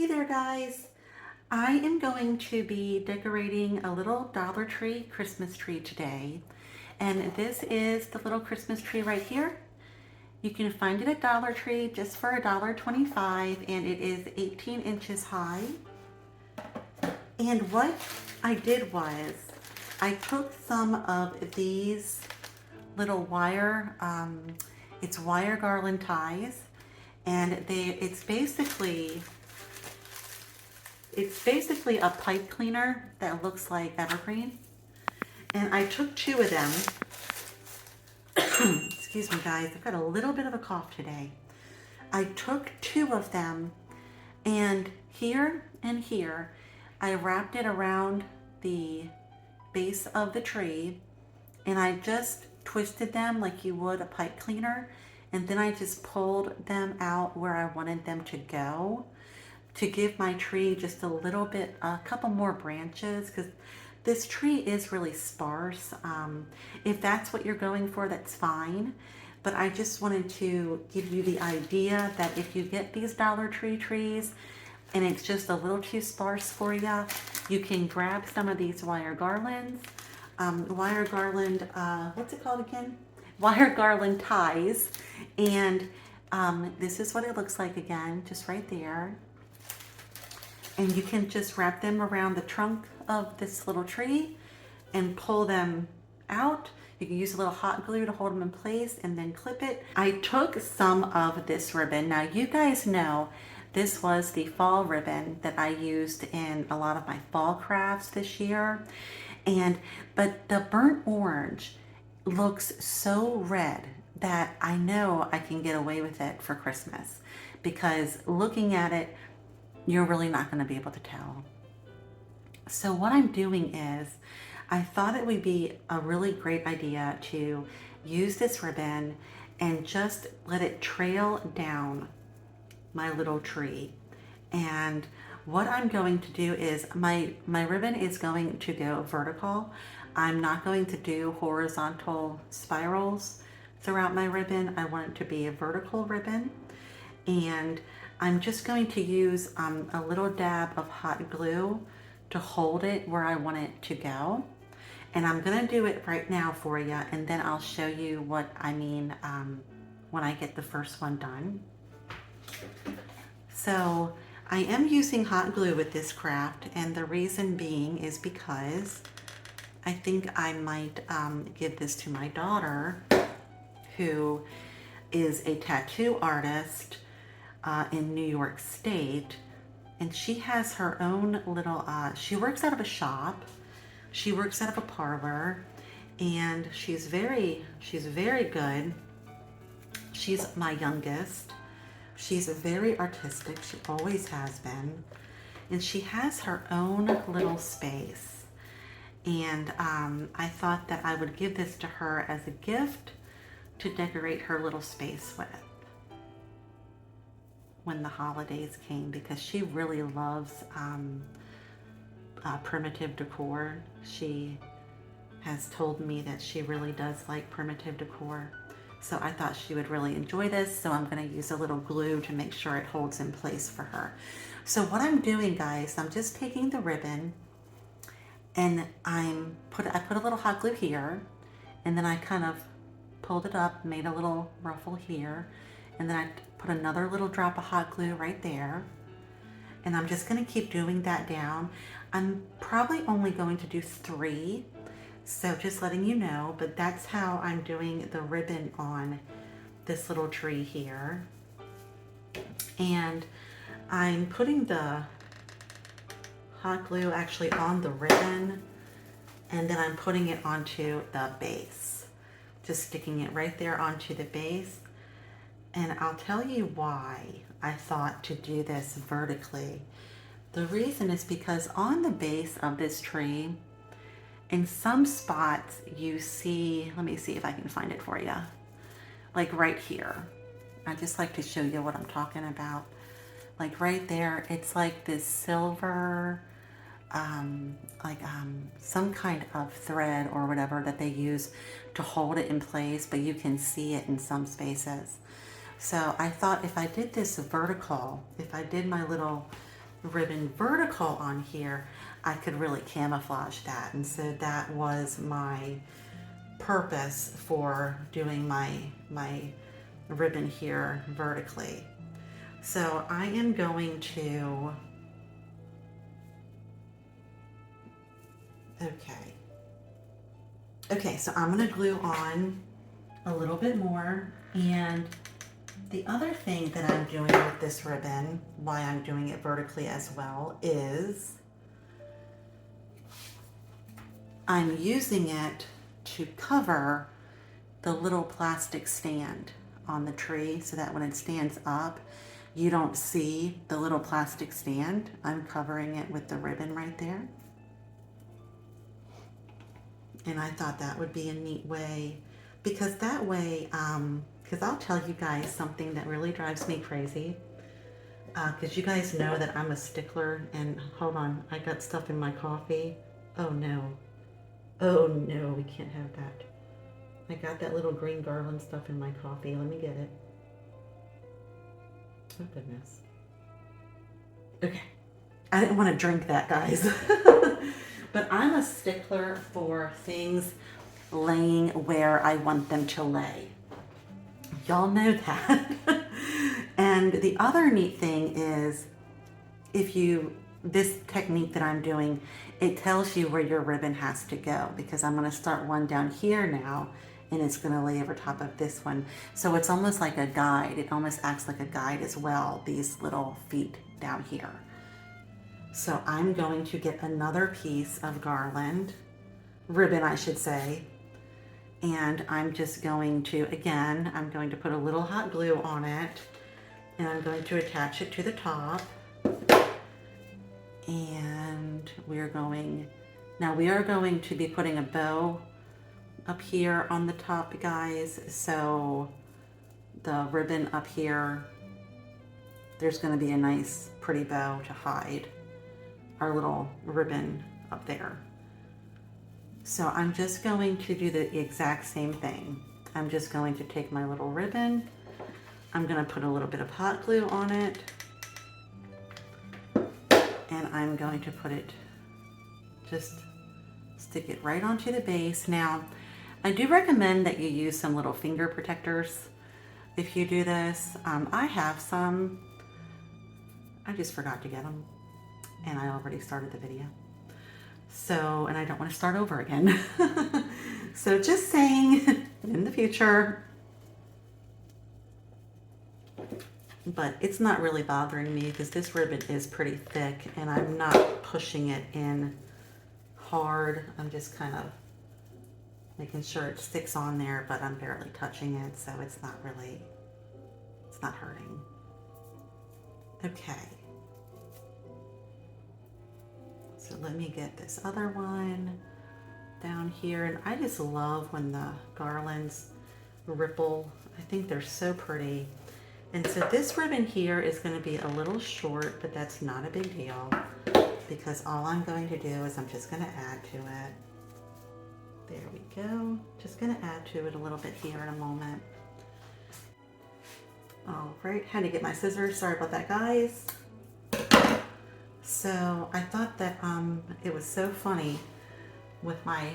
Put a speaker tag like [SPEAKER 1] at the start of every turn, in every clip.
[SPEAKER 1] Hey there guys, I am going to be decorating a little Dollar Tree Christmas tree today. And this is the little Christmas tree right here. You can find it at Dollar Tree just for $1.25 and it is 18 inches high. And what I did was I took some of these little wire, it's wire garland ties, and it's basically a pipe cleaner that looks like evergreen. And I took two of them. Excuse me guys, I've got a little bit of a cough today. I took two of them and here, I wrapped it around the base of the tree and I just twisted them like you would a pipe cleaner. And then I just pulled them out where I wanted them to go, to give my tree just a couple more branches, because this tree is really sparse. If that's what you're going for, that's fine. But I just wanted to give you the idea that if you get these Dollar Tree trees and it's just a little too sparse for you, you can grab some of these wire garlands. What's it called again? Wire garland ties. And this is what it looks like again, just right there. And you can just wrap them around the trunk of this little tree and pull them out. You can use a little hot glue to hold them in place and then clip it. I took some of this ribbon. Now you guys know this was the fall ribbon that I used in a lot of my fall crafts this year. But the burnt orange looks so red that I know I can get away with it for Christmas, because looking at it, you're really not going to be able to tell. So what I'm doing is, I thought it would be a really great idea to use this ribbon and just let it trail down my little tree. And what I'm going to do is, my ribbon is going to go vertical. I'm not going to do horizontal spirals throughout my ribbon. I want it to be a vertical ribbon. And I'm just going to use a little dab of hot glue to hold it where I want it to go. And I'm gonna do it right now for you, and then I'll show you what I mean when I get the first one done. So I am using hot glue with this craft, and the reason being is because I think I might give this to my daughter, who is a tattoo artist in New York State, and she has her own little, she works out of a shop, she works out of a parlor, and she's very good. She's my youngest. She's very artistic, she always has been, and she has her own little space. And I thought that I would give this to her as a gift to decorate her little space with when the holidays came, because she really loves primitive decor. She has told me that she really does like primitive decor. So I thought she would really enjoy this. So I'm going to use a little glue to make sure it holds in place for her. So what I'm doing, guys, I'm just taking the ribbon and I put a little hot glue here, and then I kind of pulled it up, made a little ruffle here, and then I put another little drop of hot glue right there. And I'm just going to keep doing that down. I'm probably only going to do 3, so just letting you know, but that's how I'm doing the ribbon on this little tree here. And I'm putting the hot glue actually on the ribbon, and then I'm putting it onto the base, just sticking it right there onto the base. And I'll tell you why I thought to do this vertically. The reason is because on the base of this tree, in some spots you see, let me see if I can find it for you, like right here. I just like to show you what I'm talking about. Like right there, it's like this silver, some kind of thread or whatever that they use to hold it in place, but you can see it in some spaces. So I thought if I did this vertical, if I did my little ribbon vertical on here, I could really camouflage that. And so that was my purpose for doing my ribbon here vertically. So I am going to, okay, so I'm gonna glue on a little bit more. And the other thing that I'm doing with this ribbon, why I'm doing it vertically as well, is I'm using it to cover the little plastic stand on the tree so that when it stands up, you don't see the little plastic stand. I'm covering it with the ribbon right there. And I thought that would be a neat way, because that way, because I'll tell you guys something that really drives me crazy. Because you guys know that I'm a stickler, and hold on, I got stuff in my coffee. Oh no. Oh no, we can't have that. I got that little green garland stuff in my coffee. Let me get it. Oh goodness. Okay. I didn't want to drink that, guys. But I'm a stickler for things laying where I want them to lay. Y'all know that. And the other neat thing is, this technique that I'm doing, it tells you where your ribbon has to go, because I'm going to start one down here now, and it's going to lay over top of this one. So it's almost like a guide. It almost acts like a guide as well, these little feet down here. So I'm going to get another piece of ribbon I should say, and I'm just going to, again, I'm going to put a little hot glue on it, and I'm going to attach it to the top. And we are going to be putting a bow up here on the top, guys. So the ribbon up here, there's going to be a nice pretty bow to hide our little ribbon up there. So I'm just going to do the exact same thing. I'm just going to take my little ribbon, I'm going to put a little bit of hot glue on it, and I'm going to put it, just stick it right onto the base. Now, I do recommend that you use some little finger protectors if you do this. I have some. I just forgot to get them, and I already started the video. So, and I don't want to start over again. So just saying, in the future. But it's not really bothering me because this ribbon is pretty thick and I'm not pushing it in hard. I'm just kind of making sure it sticks on there, but I'm barely touching it, so it's not hurting. Okay. So let me get this other one down here. And I just love when the garlands ripple. I think they're so pretty. And so this ribbon here is going to be a little short, but that's not a big deal, because all I'm going to do is I'm just going to add to it. There we go. Just going to add to it a little bit here in a moment. All right, had to get my scissors. Sorry about that, guys. So I thought that it was so funny with my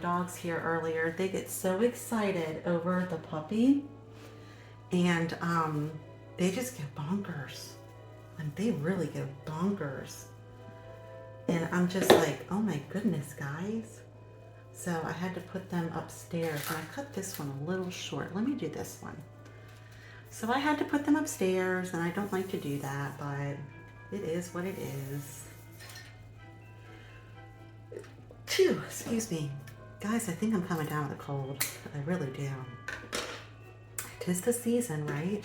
[SPEAKER 1] dogs here earlier. They get so excited over the puppy, and they just get bonkers, and they really go bonkers. And I'm just like, oh my goodness, guys. So I had to put them upstairs, and I cut this one a little short. Let me do this one. So I had to put them upstairs, and I don't like to do that, but it is what it is. Phew, excuse me. Guys, I think I'm coming down with a cold. I really do. 'Tis the season, right?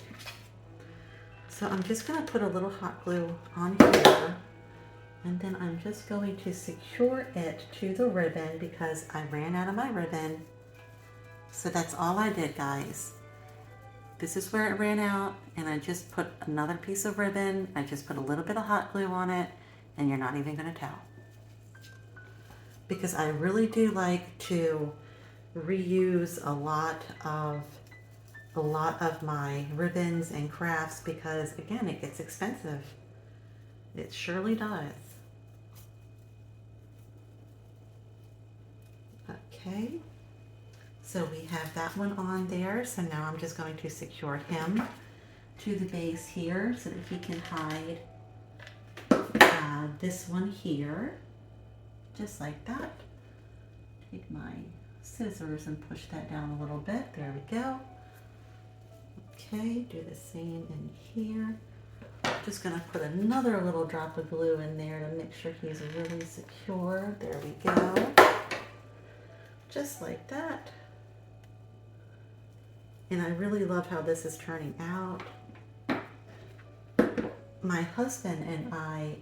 [SPEAKER 1] So I'm just going to put a little hot glue on here, and then I'm just going to secure it to the ribbon because I ran out of my ribbon. So that's all I did, guys. This is where it ran out, and I just put another piece of ribbon. I just put a little bit of hot glue on it, and you're not even going to tell. Because I really do like to reuse a lot of my ribbons and crafts, because again, it gets expensive. It surely does. Okay, so we have that one on there. So now I'm just going to secure him to the base here so that he can hide this one here, just like that. Take my scissors and push that down a little bit. There we go. Okay, do the same in here. Just gonna put another little drop of glue in there to make sure he's really secure. There we go. Just like that. And I really love how this is turning out. My husband and I,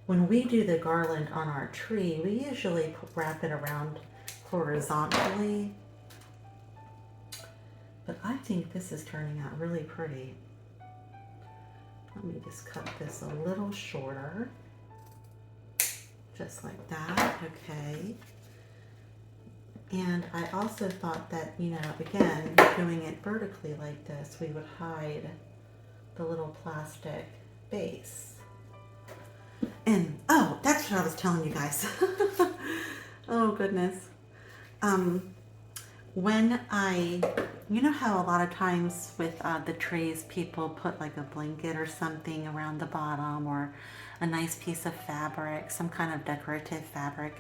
[SPEAKER 1] when we do the garland on our tree, we usually wrap it around horizontally. But I think this is turning out really pretty. Let me just cut this a little shorter. Just like that, okay. And I also thought that, you know, again, doing it vertically like this, we would hide the little plastic base. And, oh, that's what I was telling you guys. Oh, goodness. You know how a lot of times with the trees, people put like a blanket or something around the bottom, or a nice piece of fabric, some kind of decorative fabric.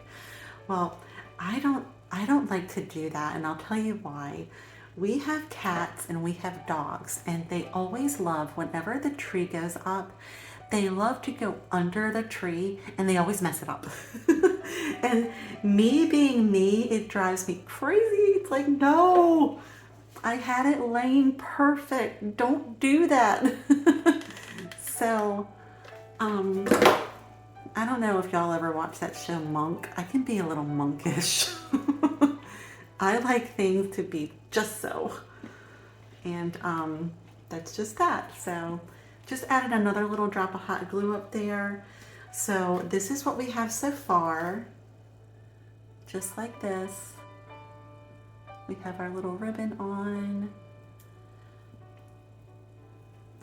[SPEAKER 1] Well, I don't like to do that, and I'll tell you why. We have cats and we have dogs, and they always love, whenever the tree goes up, they love to go under the tree, and they always mess it up. And me being me, it drives me crazy. It's like, no, I had it laying perfect. Don't do that. So, I don't know if y'all ever watch that show Monk. I can be a little monkish. I like things to be just so. And that's just that. So just added another little drop of hot glue up there. So this is what we have so far. Just like this. We have our little ribbon on.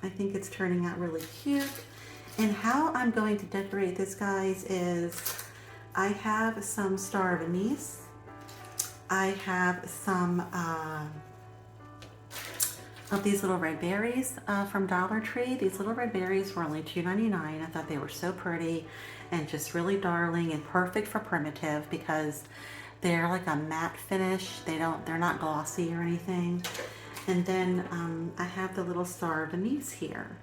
[SPEAKER 1] I think it's turning out really cute. And how I'm going to decorate this, guys, is I have some star of anise. I have some of these little red berries from Dollar Tree. These little red berries were only $2.99. I thought they were so pretty and just really darling and perfect for primitive because they're like a matte finish. They're not glossy or anything. And then I have the little star of anise here.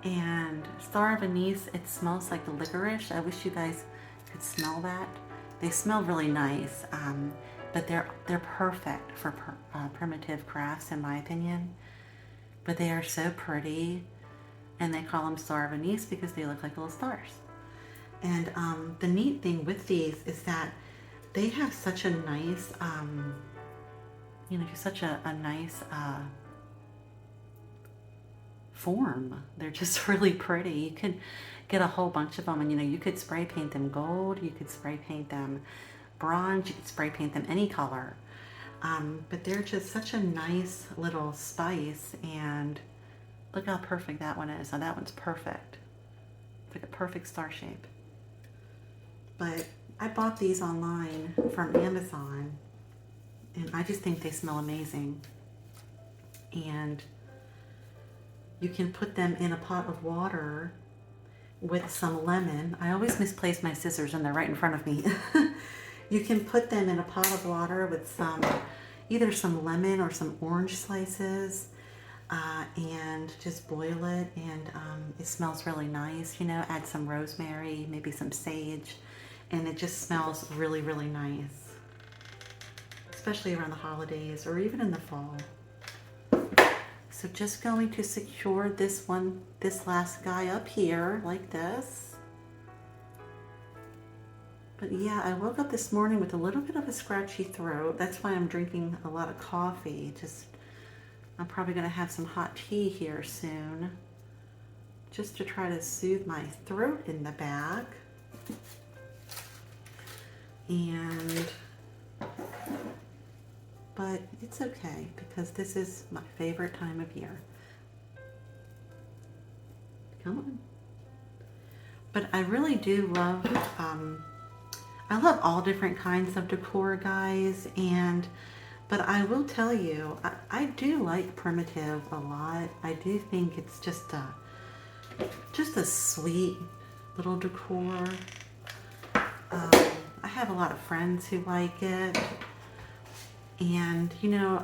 [SPEAKER 1] And star of anise, it smells like licorice. I wish you guys could smell that. They smell really nice, but they're perfect for primitive crafts, in my opinion. But they are so pretty, and they call them star of anise because they look like little stars. And the neat thing with these is that they have such a nice, just such a nice form. They're just really pretty. You could get a whole bunch of them, and you could spray paint them gold, you could spray paint them bronze, you could spray paint them any color. But they're just such a nice little spice, and look how perfect that one is. Now that one's perfect. It's like a perfect star shape. But I bought these online from Amazon, and I just think they smell amazing. And you can put them in a pot of water with some lemon. I always misplace my scissors and they're right in front of me. You can put them in a pot of water with either some lemon or some orange slices, and just boil it, and it smells really nice. Add some rosemary, maybe some sage, and it just smells really, really nice, especially around the holidays or even in the fall. So just going to secure this last guy up here like this. But yeah, I woke up this morning with a little bit of a scratchy throat. That's why I'm drinking a lot of coffee. I'm probably gonna have some hot tea here soon, just to try to soothe my throat in the back. But it's okay because this is my favorite time of year. Come on. But I really do love, I love all different kinds of decor, guys, but I will tell you, I do like primitive a lot. I do think it's just a sweet little decor. I have a lot of friends who like it. And, you know,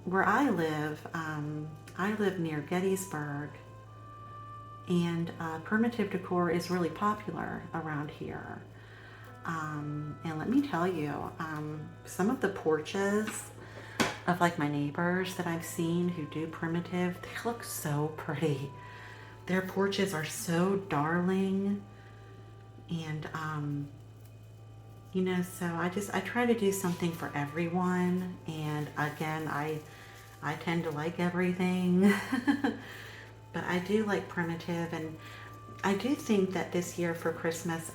[SPEAKER 1] where I live near Gettysburg, and primitive decor is really popular around here. And let me tell you, some of the porches of like my neighbors that I've seen who do primitive, they look so pretty. Their porches are so darling. And, you know, so I try to do something for everyone. And again, I tend to like everything. But I do like primitive, and I do think that this year for Christmas,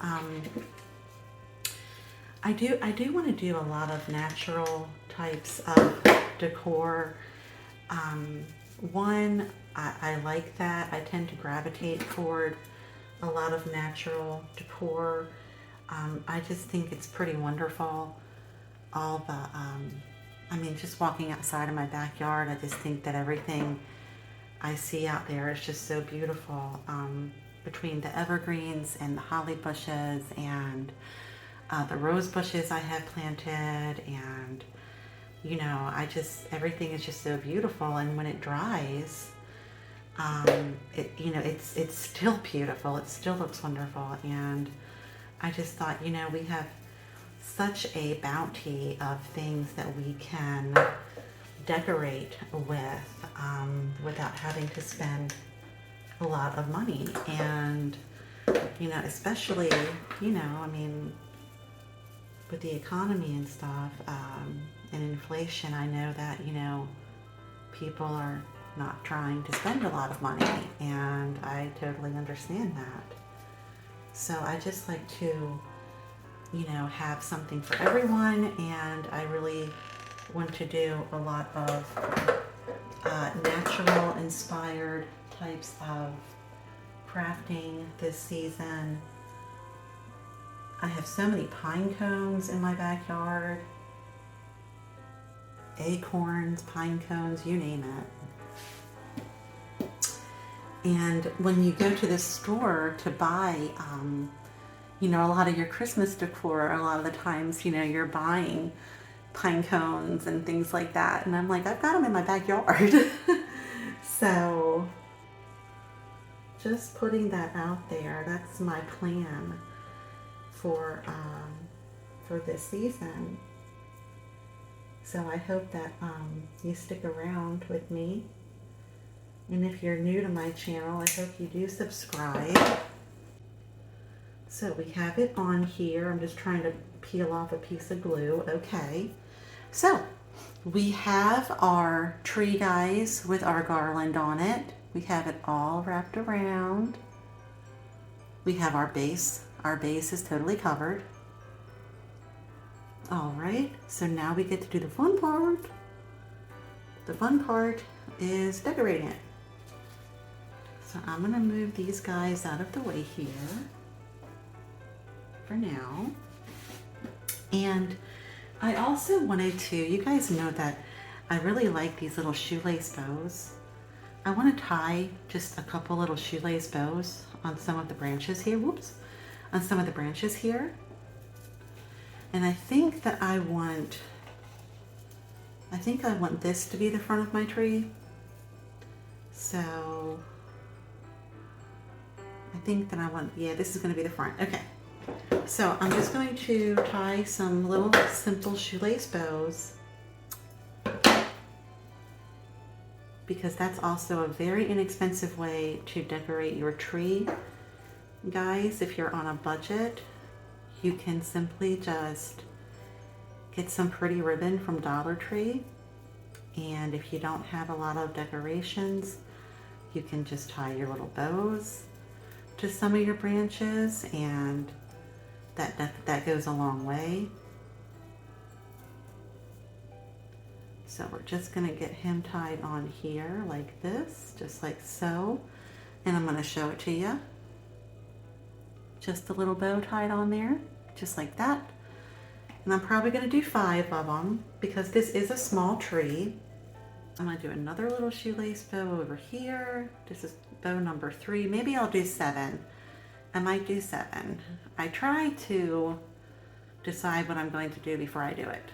[SPEAKER 1] I do want to do a lot of natural types of decor. One, I like that. I tend to gravitate toward a lot of natural decor. I just think it's pretty wonderful. All the, I mean, just walking outside of my backyard, I just think that everything I see out there is just so beautiful. Between the evergreens and the holly bushes and the rose bushes I have planted, and you know, everything is just so beautiful. And when it dries, you know, it's still beautiful. It still looks wonderful. And I just thought, you know, we have such a bounty of things that we can decorate with without having to spend a lot of money. And, you know, especially, you know, I mean, with the economy and stuff, and inflation, I know that, you know, people are not trying to spend a lot of money, and I totally understand that. So I just like to, you know, have something for everyone, and I really want to do a lot of natural inspired types of crafting this season. I have so many pine cones in my backyard. Acorns, pine cones, you name it. And when you go to the store to buy, you know, a lot of your Christmas decor, a lot of the times, you know, you're buying pine cones and things like that. And I'm like, I've got them in my backyard. So just putting that out there, that's my plan for this season. So I hope that you stick around with me. And if you're new to my channel, I hope you do subscribe. So we have it on here. I'm just trying to peel off a piece of glue. Okay. So we have our tree, guys, with our garland on it. We have it all wrapped around. We have our base. Our base is totally covered. All right, so now we get to do the fun part. The fun part is decorating it. So I'm gonna move these guys out of the way here for now. And I also wanted to, you guys know that I really like these little shoelace bows. I want to tie just a couple little shoelace bows on some of the branches here. Whoops. On some of the branches here. And I think that I want this to be the front of my tree. So I think that yeah, this is going to be the front. Okay. So I'm just going to tie some little simple shoelace bows, because that's also a very inexpensive way to decorate your tree. Guys, if you're on a budget, you can simply just get some pretty ribbon from Dollar Tree. And if you don't have a lot of decorations, you can just tie your little bows to some of your branches, and that goes a long way. So we're just gonna get him tied on here like this, just like so. And I'm gonna show it to you. Just a little bow tied on there, just like that. And I'm probably going to do 5 of them because this is a small tree. I'm going to do another little shoelace bow over here. This is bow number 3. maybe I'll do 7. I might do 7. I try to decide what I'm going to do before I do it,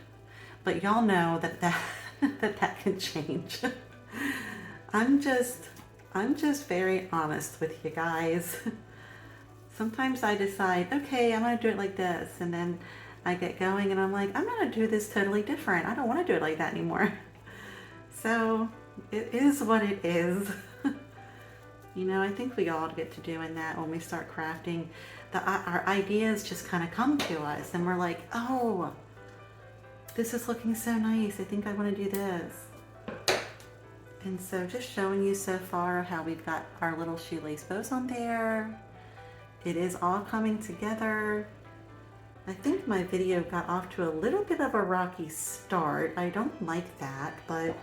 [SPEAKER 1] but y'all know that that can change. I'm just very honest with you guys. Sometimes I decide, okay, I'm going to do it like this, and then I get going and I'm like, I'm going to do this totally different. I don't want to do it like that anymore. So it is what it is. You know, I think we all get to doing that when we start crafting. Our ideas just kind of come to us and we're like, oh, this is looking so nice. I think I want to do this. And so just showing you so far how we've got our little shoelace bows on there. It is all coming together. I think my video got off to a little bit of a rocky start. I don't like that, but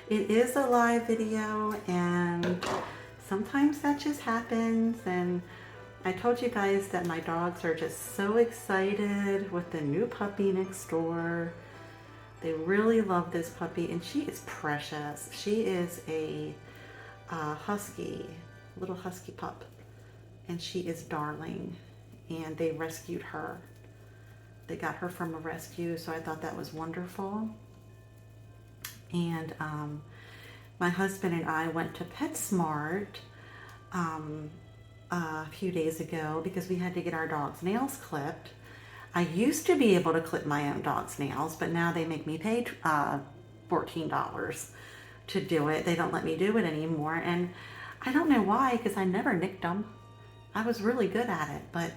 [SPEAKER 1] it is a live video and sometimes that just happens. And I told you guys that my dogs are just so excited with the new puppy next door. They really love this puppy and she is precious. She is a husky, little husky pup, and she is darling, and they rescued her. They got her from a rescue, so I thought that was wonderful. And my husband and I went to PetSmart a few days ago because we had to get our dog's nails clipped. I used to be able to clip my own dog's nails, but now they make me pay $14 to do it. They don't let me do it anymore, and I don't know why, because I never nicked them. I was really good at it, but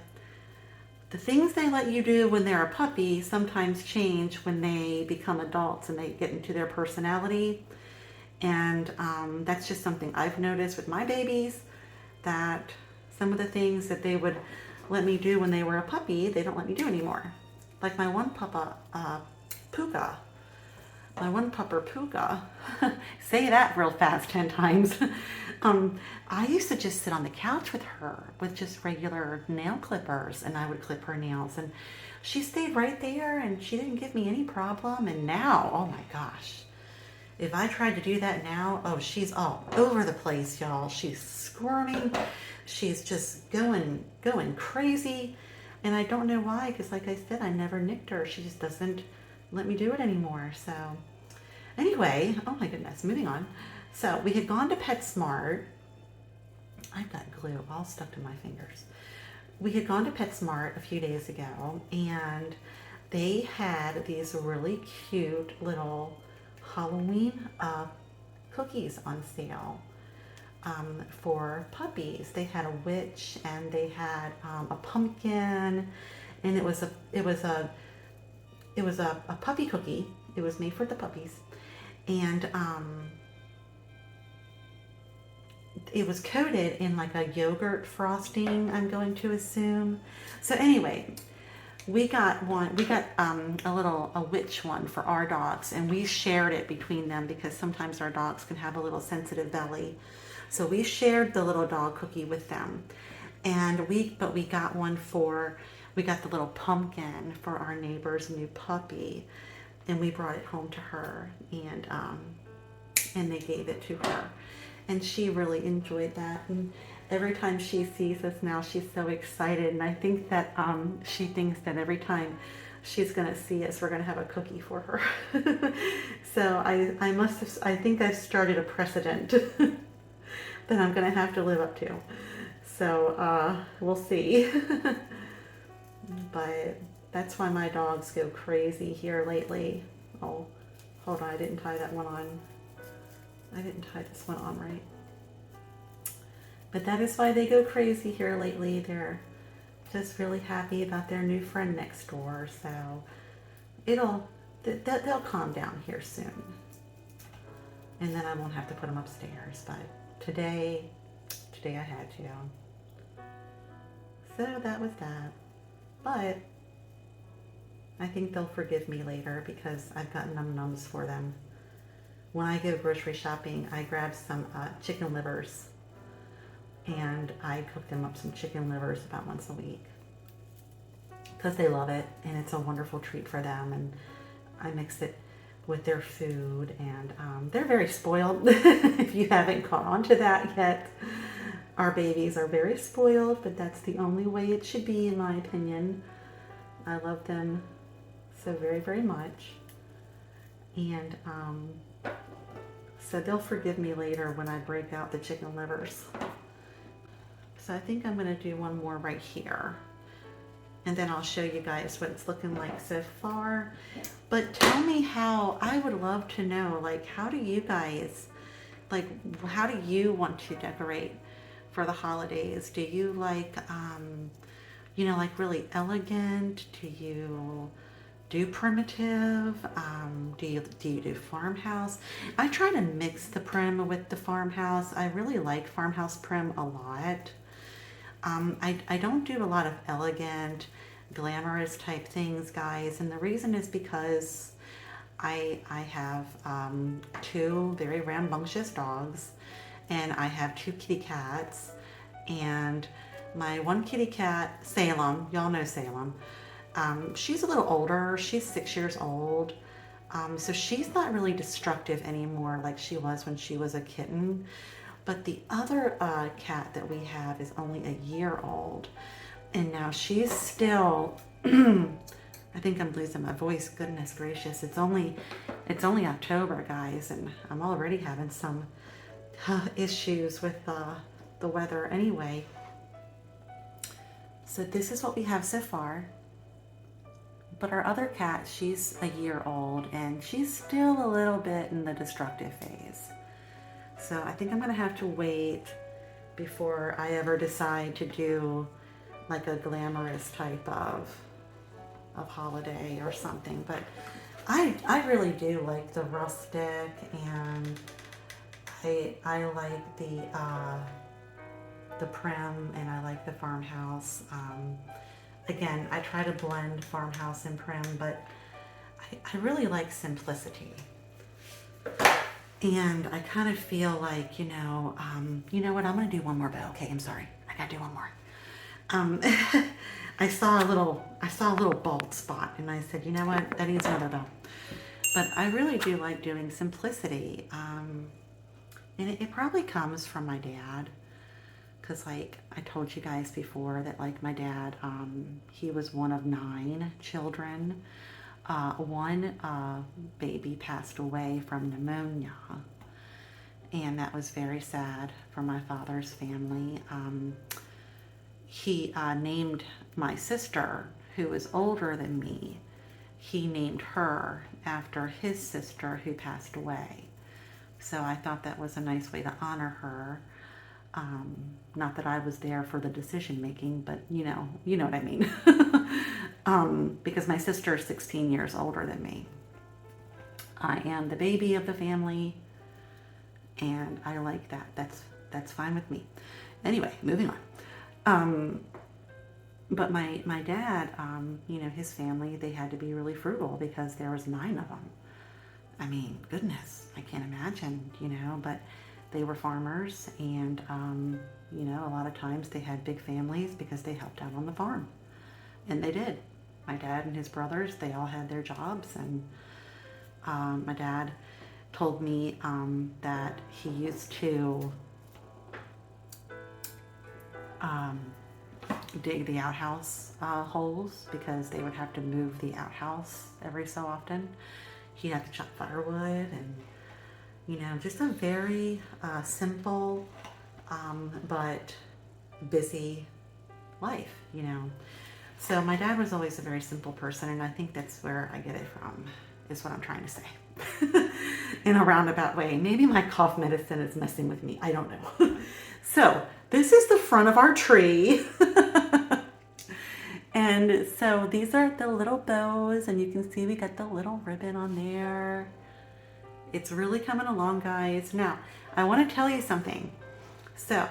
[SPEAKER 1] the things they let you do when they're a puppy sometimes change when they become adults and they get into their personality. And that's just something I've noticed with my babies, that some of the things that they would let me do when they were a puppy, they don't let me do anymore. Like my one pupper, Puka. My one pupper, Puka. Say that real fast 10 times. I used to just sit on the couch with her with just regular nail clippers, and I would clip her nails, and she stayed right there and she didn't give me any problem. And now, oh my gosh, if I tried to do that now, oh, she's all over the place, y'all. She's squirming. She's just going crazy. And I don't know why, because like I said, I never nicked her. She just doesn't let me do it anymore. So anyway, oh my goodness, moving on. So we had gone to PetSmart. I've got glue all stuck to my fingers. We had gone to PetSmart a few days ago, and they had these really cute little Halloween cookies on sale for puppies. They had a witch and they had a pumpkin, and it was a puppy cookie. It was made for the puppies, and it was coated in like a yogurt frosting, I'm going to assume. So anyway, we got a witch one for our dogs, and we shared it between them because sometimes our dogs can have a little sensitive belly. So we shared the little dog cookie with them. And we got we got the little pumpkin for our neighbor's new puppy, and we brought it home to her, and they gave it to her. And she really enjoyed that. And every time she sees us now, she's so excited. And I think that she thinks that every time she's going to see us, we're going to have a cookie for her. So I think I've started a precedent that I'm going to have to live up to. So we'll see. But that's why my dogs go crazy here lately. Oh, hold on, I didn't tie that one on. I didn't tie this one on right. But that is why they go crazy here lately. They're just really happy about their new friend next door. So they'll calm down here soon. And then I won't have to put them upstairs. But today I had to. So that was that. But I think they'll forgive me later because I've got num-nums for them. When I go grocery shopping, I grab some chicken livers, and I cook them up some chicken livers about once a week. because they love it and it's a wonderful treat for them. And I mix it with their food, and they're very spoiled. If you haven't caught on to that yet, our babies are very spoiled, but that's the only way it should be, in my opinion. I love them so very, very much. And so they'll forgive me later when I break out the chicken livers. So I think I'm going to do one more right here. And then I'll show you guys what it's looking like so far. But tell me how, I would love to know, like, how do you guys, like, how do you want to decorate for the holidays? Do you like, you know, like really elegant? Do you do primitive? Do you do farmhouse? I try to mix the prim with the farmhouse. I really like farmhouse prim a lot. I don't do a lot of elegant, glamorous type things, guys, and the reason is because I have 2 very rambunctious dogs, and I have 2 kitty cats, and my one kitty cat, Salem, y'all know Salem, she's a little older, she's 6 years old, so she's not really destructive anymore like she was when she was a kitten. But the other cat that we have is only a year old, and now she's still, I think I'm losing my voice, goodness gracious, it's only October, guys, and I'm already having some issues with the weather anyway. So this is what we have so far. But our other cat, she's a year old, and she's still a little bit in the destructive phase. So I think I'm gonna have to wait before I ever decide to do like a glamorous type of holiday or something. But I really do like the rustic, and I like the prim, and I like the farmhouse. Again, I try to blend farmhouse and prim, but I really like simplicity. And I kind of feel like, you know what, I'm going to do one more bow. Okay, I'm sorry. I got to do one more. I saw a little bald spot, and I said, you know what, that needs another bow. But I really do like doing simplicity. And it probably comes from my dad. Because like I told you guys before that, like, my dad, he was one of 9 children. One baby passed away from pneumonia, and that was very sad for my father's family. He named my sister, who was older than me, he named her after his sister who passed away. So I thought that was a nice way to honor her. Not that I was there for the decision making, but you know what I mean. Because my sister is 16 years older than me. I am the baby of the family, and I like that. That's fine with me. Anyway, moving on. But my dad, his family, they had to be really frugal because there was 9 of them. I mean, goodness, I can't imagine, but they were farmers, and, a lot of times they had big families because they helped out on the farm. And they did. My dad and his brothers, they all had their jobs, and my dad told me that he used to dig the outhouse holes because they would have to move the outhouse every so often. He'd have to chop firewood, and just a very simple but busy life, So my dad was always a very simple person, and I think that's where I get it from, is what I'm trying to say. In a roundabout way. Maybe my cough medicine is messing with me. I don't know. So this is the front of our tree. And so these are the little bows, and you can see we got the little ribbon on there. It's really coming along, guys. Now, I want to tell you something. So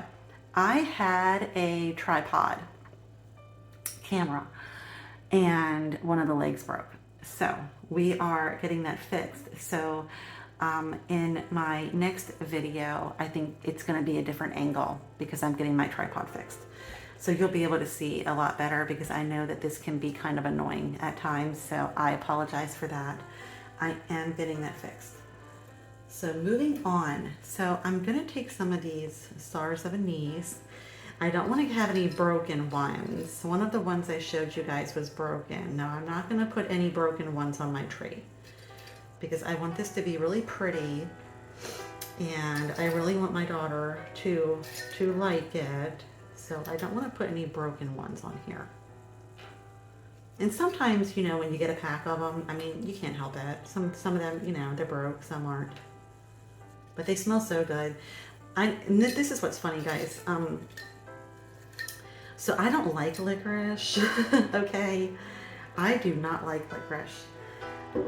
[SPEAKER 1] I had a tripod camera, and one of the legs broke. So we are getting that fixed. So in my next video, I think it's going to be a different angle because I'm getting my tripod fixed. So you'll be able to see a lot better because I know that this can be kind of annoying at times. So I apologize for that. I am getting that fixed. So moving on. So I'm going to take some of these stars of anise. I don't want to have any broken ones. One of the ones I showed you guys was broken. No, I'm not going to put any broken ones on my tree because I want this to be really pretty and I really want my daughter to like it. So I don't want to put any broken ones on here. And sometimes, you know, when you get a pack of them, I mean, you can't help it. Some of them, you know, they're broke, some aren't. But they smell so good. And this is what's funny, guys. So I don't like licorice, okay? I do not like licorice.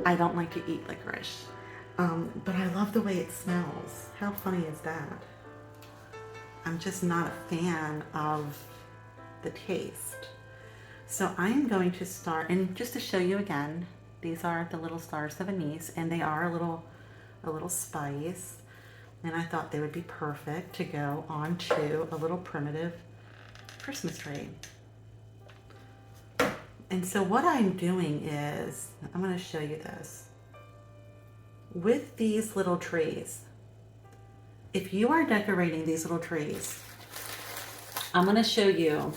[SPEAKER 1] I don't like to eat licorice. But I love the way it smells. How funny is that? I'm just not a fan of the taste. So I am going to start, and just to show you again, these are the little stars of anise, and they are a little spice. And I thought they would be perfect to go onto a little primitive Christmas tree. And so what I'm doing is, I'm going to show you this. With these little trees, if you are decorating these little trees, I'm going to show you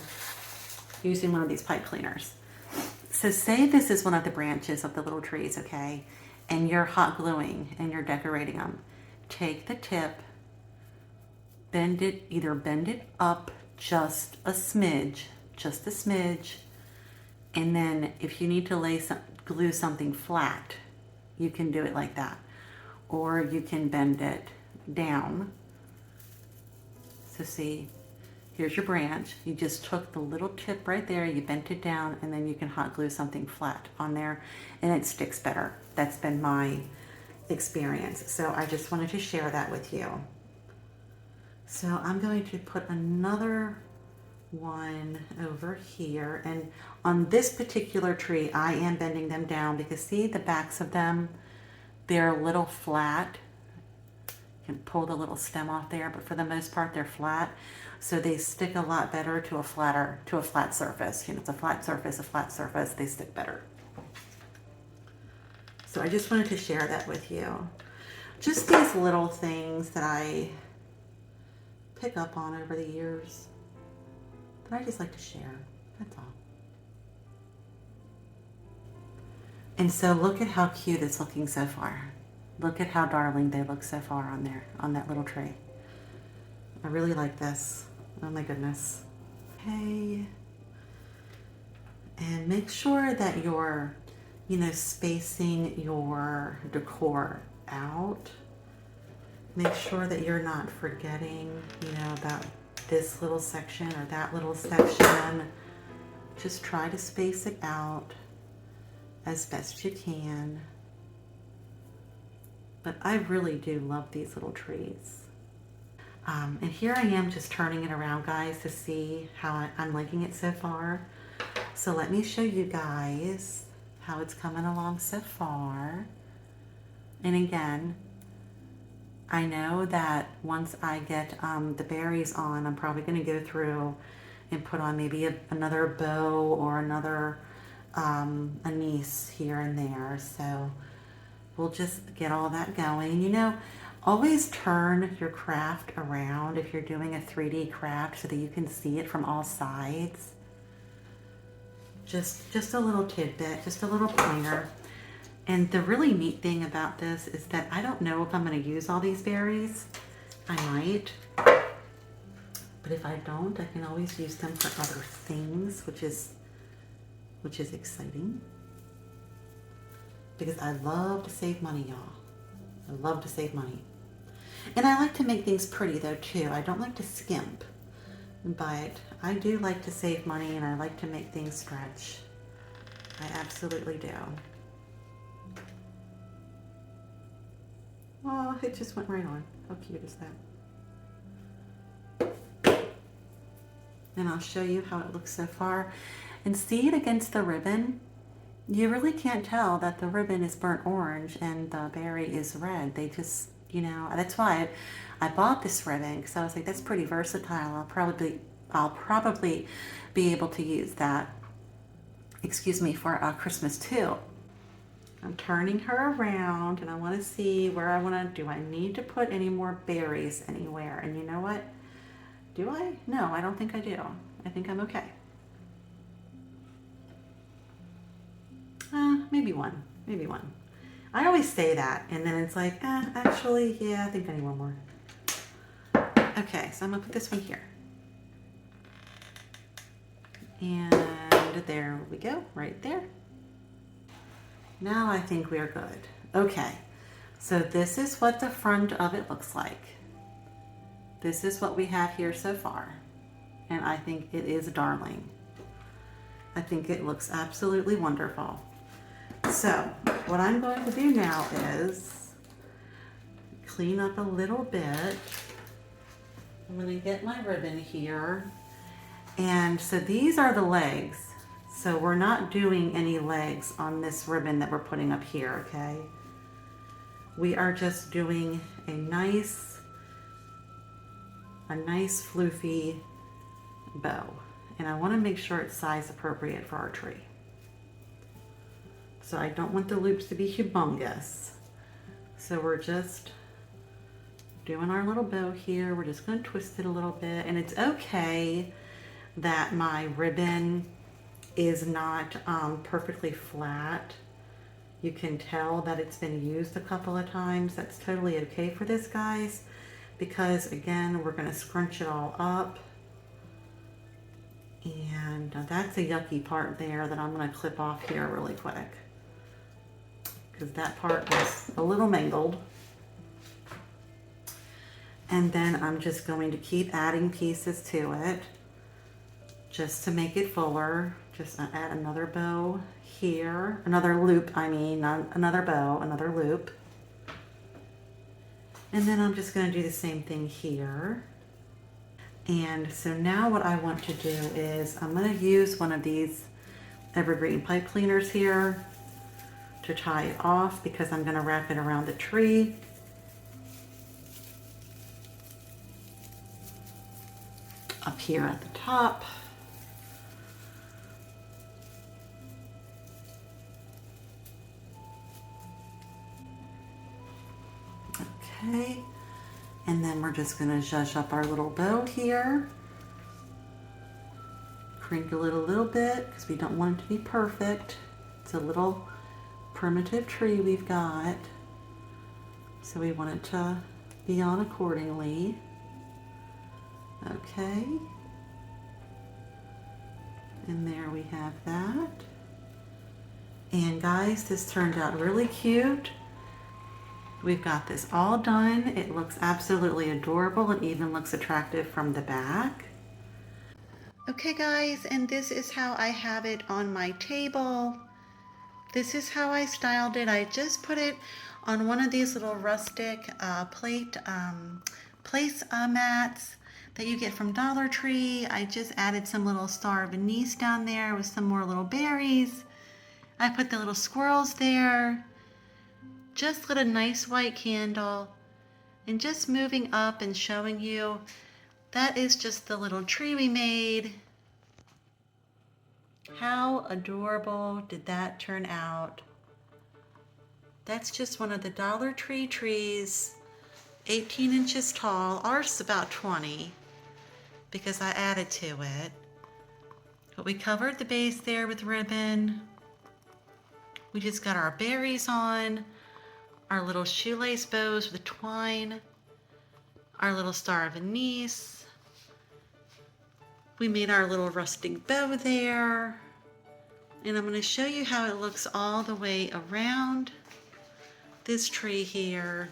[SPEAKER 1] using one of these pipe cleaners. So say this is one of the branches of the little trees, okay? And you're hot gluing and you're decorating them. Take the tip, bend it, either bend it up just a smidge, and then if you need to glue something flat, you can do it like that. Or you can bend it down. So see, here's your branch. You just took the little tip right there, you bent it down, and then you can hot glue something flat on there, and it sticks better. That's been my experience. So I just wanted to share that with you. So I'm going to put another one over here, and on this particular tree I am bending them down because see the backs of them, they're a little flat. You can pull the little stem off there, but for the most part they're flat, so they stick a lot better to a flat surface. You know, it's a flat surface, they stick better. So I just wanted to share that with you. Just these little things that I pick up on over the years that I just like to share. That's all. And so look at how cute it's looking so far. Look at how darling they look so far on there, on that little tree. I really like this. Oh my goodness. Okay. And make sure that you're, you know, spacing your decor out. Make sure that you're not forgetting, you know, about this little section or that little section. Just try to space it out as best you can. But I really do love these little trees. And here I am just turning it around, guys, to see how I'm liking it so far. So let me show you guys how it's coming along so far. And again, I know that once I get the berries on, I'm probably going to go through and put on maybe another bow or another anise here and there. So we'll just get all that going. You know, always turn your craft around if you're doing a 3D craft so that you can see it from all sides. Just a little tidbit, just a little pointer. And the really neat thing about this is that I don't know if I'm going to use all these berries. I might. But if I don't, I can always use them for other things, which is exciting. Because I love to save money, y'all. I love to save money. And I like to make things pretty though too. I don't like to skimp. But I do like to save money and I like to make things stretch. I absolutely do. Oh, it just went right on. How cute is that? And I'll show you how it looks so far. And see it against the ribbon? You really can't tell that the ribbon is burnt orange and the berry is red. They just, you know, that's why I bought this ribbon, because I was like, that's pretty versatile. I'll probably I'll probably be able to use that, excuse me, for Christmas too. I'm turning her around and I want to see where I want to, do I need to put any more berries anywhere? And you know what? Do I? No, I don't think I do. I think I'm okay. Maybe one, maybe one. I always say that and then it's like, actually, yeah, I think I need one more. Okay, so I'm gonna put this one here. And there we go, right there. Now I think we're good. Okay, so this is what the front of it looks like. This is what we have here so far. And I think it is darling. I think it looks absolutely wonderful. So what I'm going to do now is clean up a little bit. I'm going to get my ribbon here. And so these are the legs. So we're not doing any legs on this ribbon that we're putting up here, okay? We are just doing a nice floofy bow. And I want to make sure it's size appropriate for our tree. So I don't want the loops to be humongous. So we're just doing our little bow here. We're just going to twist it a little bit. And it's okay that my ribbon is not perfectly flat. You can tell that it's been used a couple of times. That's totally okay for this, guys, because again, we're going to scrunch it all up. And that's a yucky part there that I'm going to clip off here really quick, because that part was a little mangled. And then I'm just going to keep adding pieces to it just to make it fuller. Just add another bow here, another loop, I mean, not another bow, another loop. And then I'm just going to do the same thing here. And so now what I want to do is I'm going to use one of these evergreen pipe cleaners here to tie it off, because I'm going to wrap it around the tree. Up here at the top. Okay, and then we're just going to zhuzh up our little bow here. Crinkle it a little bit because we don't want it to be perfect. It's a little primitive tree we've got, so we want it to be on accordingly. Okay, and there we have that. And guys, this turned out really cute. We've got this all done. It looks absolutely adorable. It even looks attractive from the back. Okay guys, and this is how I have it on my table. This is how I styled it. I just put it on one of these little rustic place mats that you get from Dollar Tree. I just added some little star of anise down there with some more little berries. I put the little squirrels there. Just lit a nice white candle, and just moving up and showing you that is just the little tree we made. How adorable did that turn out? That's just one of the Dollar Tree trees, 18 inches tall. Ours is about 20 because I added to it. But we covered the base there with ribbon. We just got our berries on, our little shoelace bows with twine, our little star of anise. We made our little rustic bow there. And I'm going to show you how it looks all the way around this tree here.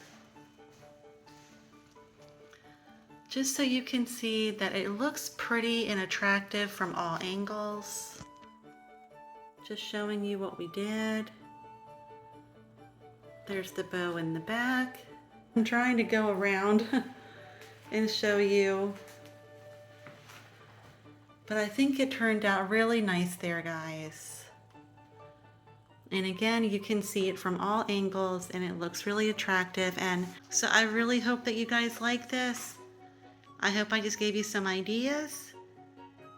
[SPEAKER 1] Just so you can see that it looks pretty and attractive from all angles. Just showing you what we did. There's the bow in the back. I'm trying to go around and show you. But I think it turned out really nice there, guys. And again, you can see it from all angles and it looks really attractive. And so I really hope that you guys like this. I hope I just gave you some ideas.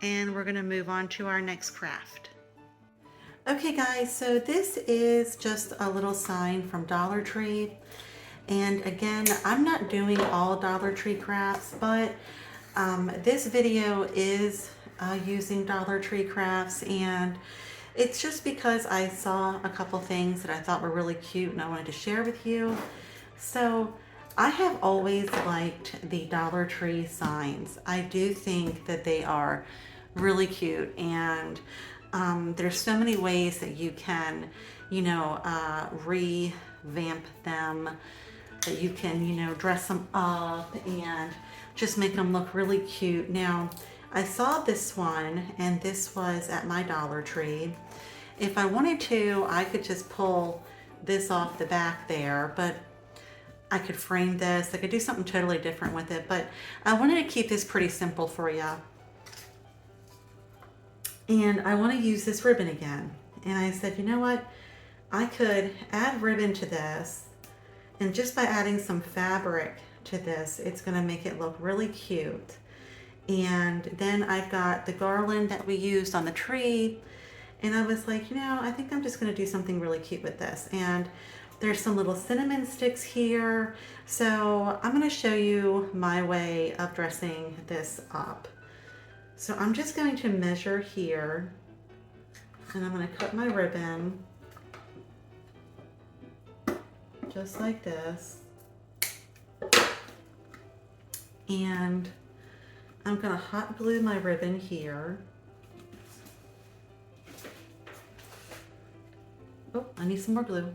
[SPEAKER 1] and we're gonna move on to our next craft. Okay guys, so this is just a little sign from Dollar Tree. And again, I'm not doing all Dollar Tree crafts, but this video is using Dollar Tree crafts, and it's just because I saw a couple things that I thought were really cute and I wanted to share with you. So I have always liked the Dollar Tree signs. I do think that they are really cute, and there's so many ways that you can, you know, revamp them, that you can, you know, dress them up and just make them look really cute. Now, I saw this one, and this was at my Dollar Tree. If I wanted to, I could just pull this off the back there, but I could frame this. I could do something totally different with it, but I wanted to keep this pretty simple for you. And I want to use this ribbon again. And I said, you know what? I could add ribbon to this, and just by adding some fabric to this, it's going to make it look really cute. And then I've got the garland that we used on the tree, and I was like, you know, I think I'm just going to do something really cute with this. And there's some little cinnamon sticks here. So I'm going to show you my way of dressing this up. So I'm just going to measure here, and I'm going to cut my ribbon just like this. And I'm going to hot glue my ribbon here. Oh, I need some more glue.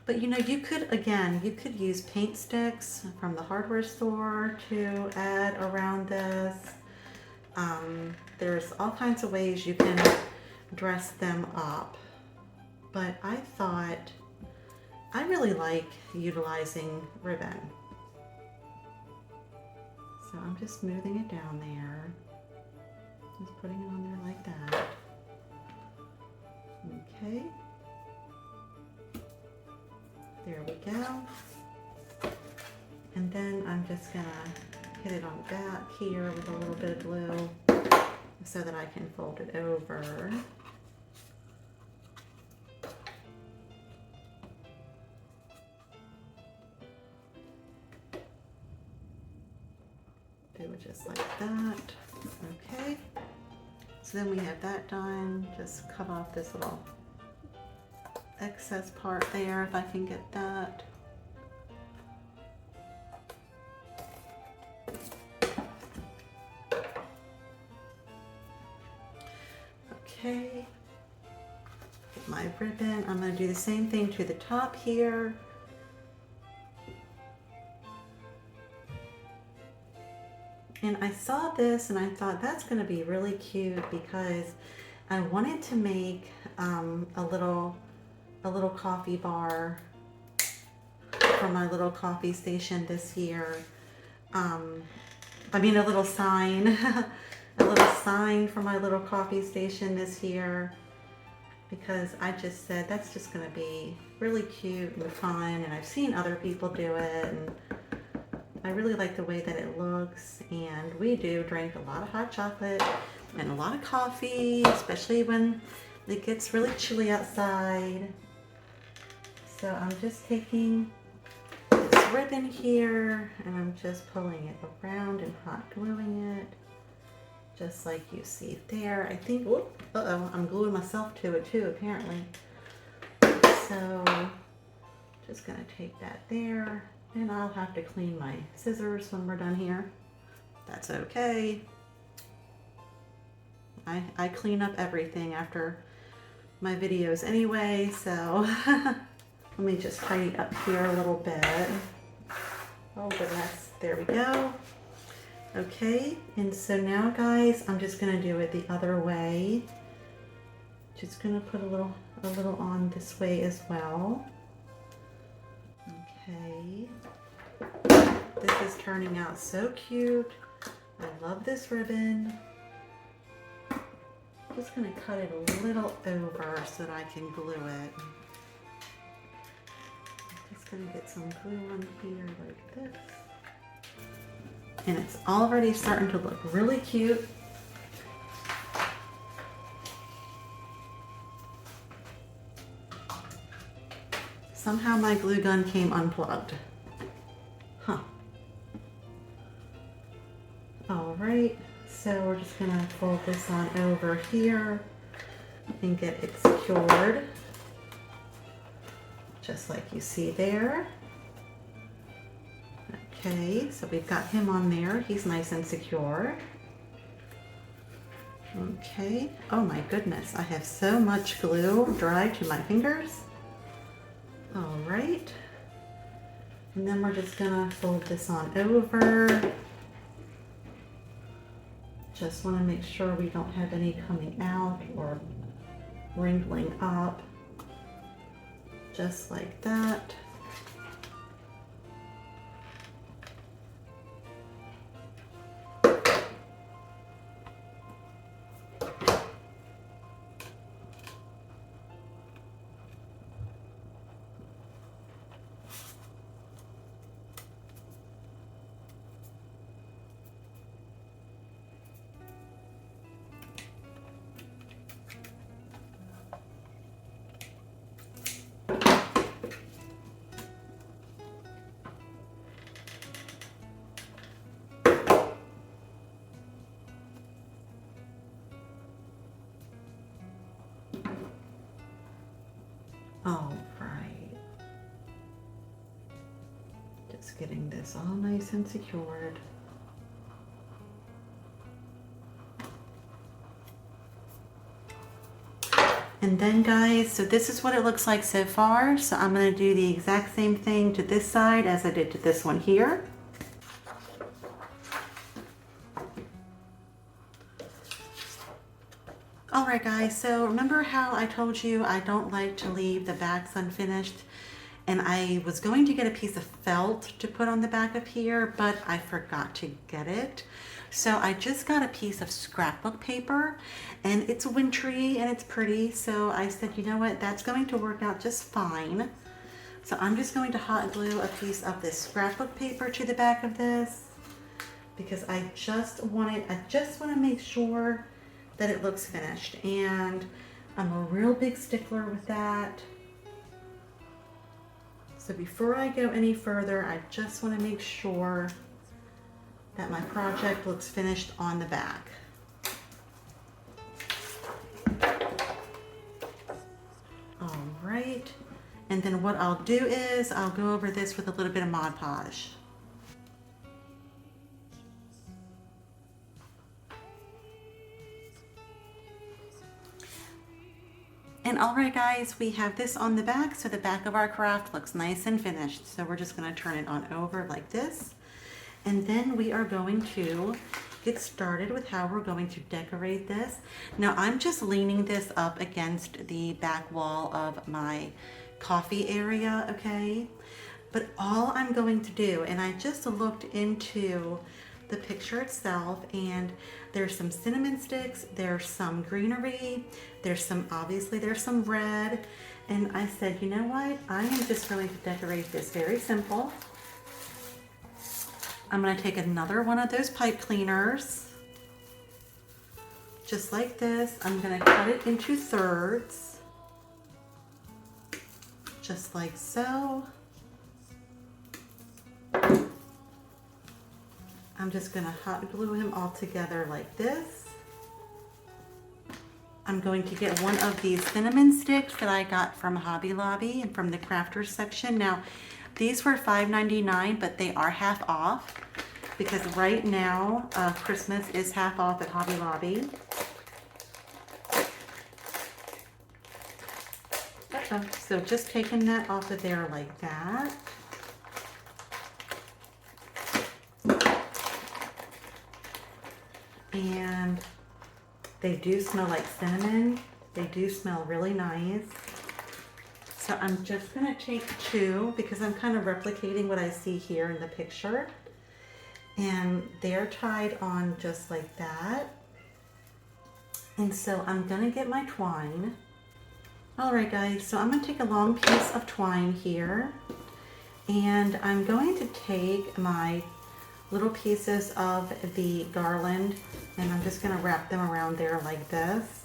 [SPEAKER 1] But you know, you could, again, you could use paint sticks from the hardware store to add around this. There's all kinds of ways you can dress them up, but I thought I really like utilizing ribbon. So I'm just smoothing it down there, just putting it on there like that. Okay, there we go. And then I'm just gonna hit it on the back here with a little bit of glue so that I can fold it over. Do it just like that. Okay. So then we have that done. Just cut off this little excess part there if I can get that. Okay, get my ribbon. I'm going to do the same thing to the top here. And I saw this and I thought that's going to be really cute because I wanted to make a little coffee bar for my little coffee station this year. I mean, a little sign. A little sign for my little coffee station this year, because I just said that's just going to be really cute and fun, and I've seen other people do it, and I really like the way that it looks. And we do drink a lot of hot chocolate and a lot of coffee, especially when it gets really chilly outside. So I'm just taking this ribbon here and I'm just pulling it around and hot gluing it. Just like you see there. I think, whoop, uh-oh, I'm gluing myself to it too, apparently. So, just gonna take that there, and I'll have to clean my scissors when we're done here. That's okay. I clean up everything after my videos anyway, so let me just tidy up here a little bit. Oh goodness, there we go. Okay, and so now guys, I'm just gonna do it the other way. Just gonna put a little on this way as well. Okay, this is turning out so cute. I love this ribbon. Just gonna cut it a little over so that I can glue it. Just gonna get some glue on here like this. And it's already starting to look really cute. Somehow my glue gun came unplugged. Huh. All right, so we're just gonna fold this on over here and get it secured, just like you see there. Okay, so we've got him on there. He's nice and secure. Okay, oh my goodness, I have so much glue dry to my fingers. All right, and then we're just gonna fold this on over. Just want to make sure we don't have any coming out or wrinkling up, just like that. All right. Just getting this all nice and secured. And then guys, so this is what it looks like so far. So I'm going to do the exact same thing to this side as I did to this one here. Alright guys, so remember how I told you I don't like to leave the backs unfinished? And I was going to get a piece of felt to put on the back of here, but I forgot to get it. So I just got a piece of scrapbook paper, and it's wintry and it's pretty. So I said, you know what, that's going to work out just fine. So I'm just going to hot glue a piece of this scrapbook paper to the back of this, because I just want to make sure that it looks finished, and I'm a real big stickler with that. So before I go any further, I just want to make sure that my project looks finished on the back. All right, and then what I'll do is I'll go over this with a little bit of Mod Podge. And all right guys, we have this on the back, so the back of our craft looks nice and finished. So we're just going to turn it on over like this. And then we are going to get started with how we're going to decorate this. Now I'm just leaning this up against the back wall of my coffee area, okay? But all I'm going to do, and I just looked into the picture itself, and there's some cinnamon sticks, there's some greenery, obviously there's some red, and I said, you know what, I am just going to decorate this very simple. I'm going to take another one of those pipe cleaners, just like this. I'm going to cut it into thirds, just like so. I'm just going to hot glue him all together like this. I'm going to get one of these cinnamon sticks that I got from Hobby Lobby and from the crafters section. Now, these were $5.99, but they are half off because right now Christmas is half off at Hobby Lobby. So just taking that off of there like that. And they do smell like cinnamon. They do smell really nice. So I'm just going to take two because I'm kind of replicating what I see here in the picture. And they're tied on just like that. And so I'm going to get my twine. Alright guys, so I'm going to take a long piece of twine here. And I'm going to take my little pieces of the garland, and I'm just going to wrap them around there like this.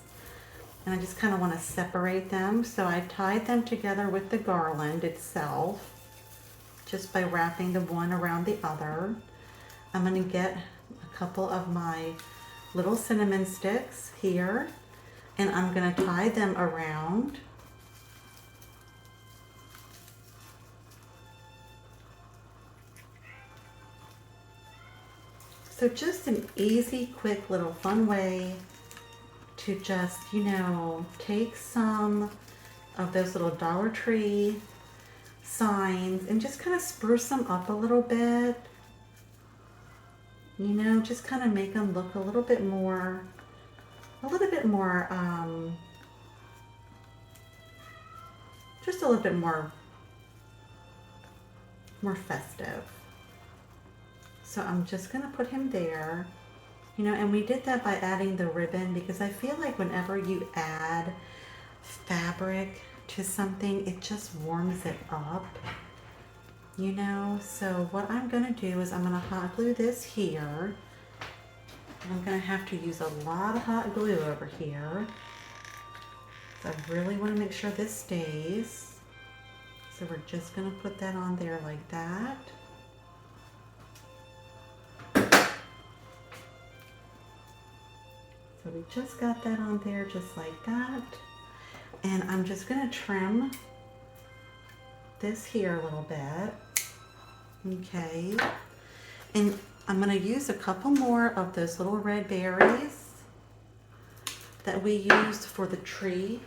[SPEAKER 1] And I just kind of want to separate them. So I've tied them together with the garland itself, just by wrapping the one around the other. I'm going to get a couple of my little cinnamon sticks here, and I'm going to tie them around. So just an easy, quick, little fun way to just, you know, take some of those little Dollar Tree signs and just kind of spruce them up a little bit. You know, just kind of make them look a little bit more, just a little bit more festive. So I'm just gonna put him there, you know, and we did that by adding the ribbon, because I feel like whenever you add fabric to something, it just warms it up, you know. So what I'm gonna do is I'm gonna hot glue this here. I'm gonna have to use a lot of hot glue over here. So I really wanna make sure this stays. So we're just gonna put that on there like that. So we just got that on there just like that. And I'm just gonna trim this here a little bit. Okay. And I'm gonna use a couple more of those little red berries that we used for the tree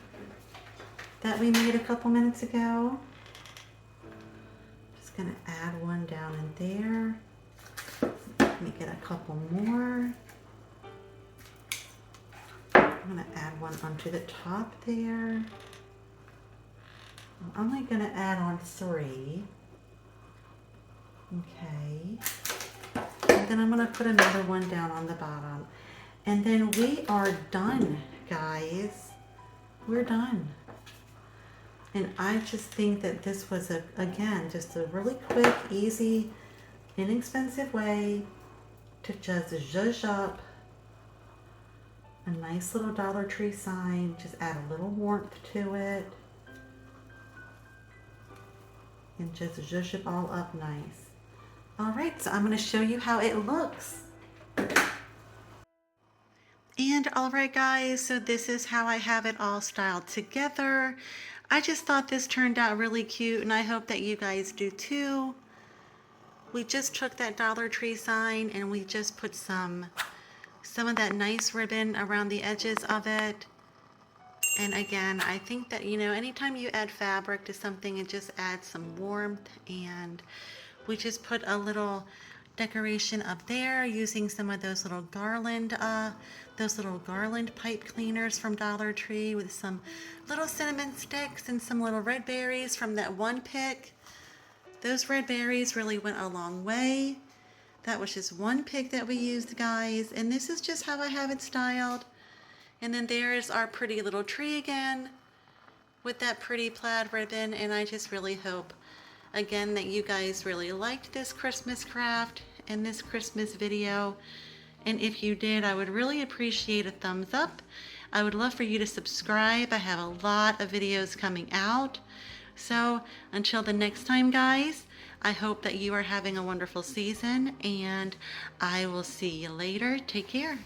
[SPEAKER 1] that we made a couple minutes ago. Just gonna add one down in there. Let me get a couple more. I'm gonna add one onto the top there. I'm only gonna add on 3. Okay. And then I'm gonna put another one down on the bottom. And then we are done, guys. We're done. And I just think that this was, again, just a really quick, easy, inexpensive way to just zhuzh up a nice little Dollar Tree sign. Just add a little warmth to it and just zhuzh it all up nice. All right, so I'm going to show you how it looks. And all right, guys, so this is how I have it all styled together. I just thought this turned out really cute, and I hope that you guys do too. We just took that Dollar Tree sign and we just put some of that nice ribbon around the edges of it. And again, I think that, you know, anytime you add fabric to something, it just adds some warmth. And we just put a little decoration up there using some of those little garland pipe cleaners from Dollar Tree, with some little cinnamon sticks and some little red berries from that one pick. Those red berries really went a long way. That was just one pick that we used, guys, and this is just how I have it styled. And then there's our pretty little tree again with that pretty plaid ribbon. And I just really hope, again, that you guys really liked this Christmas craft and this Christmas video. And if you did, I would really appreciate a thumbs up. I would love for you to subscribe. I have a lot of videos coming out. So until the next time, guys, I hope that you are having a wonderful season, and I will see you later. Take care.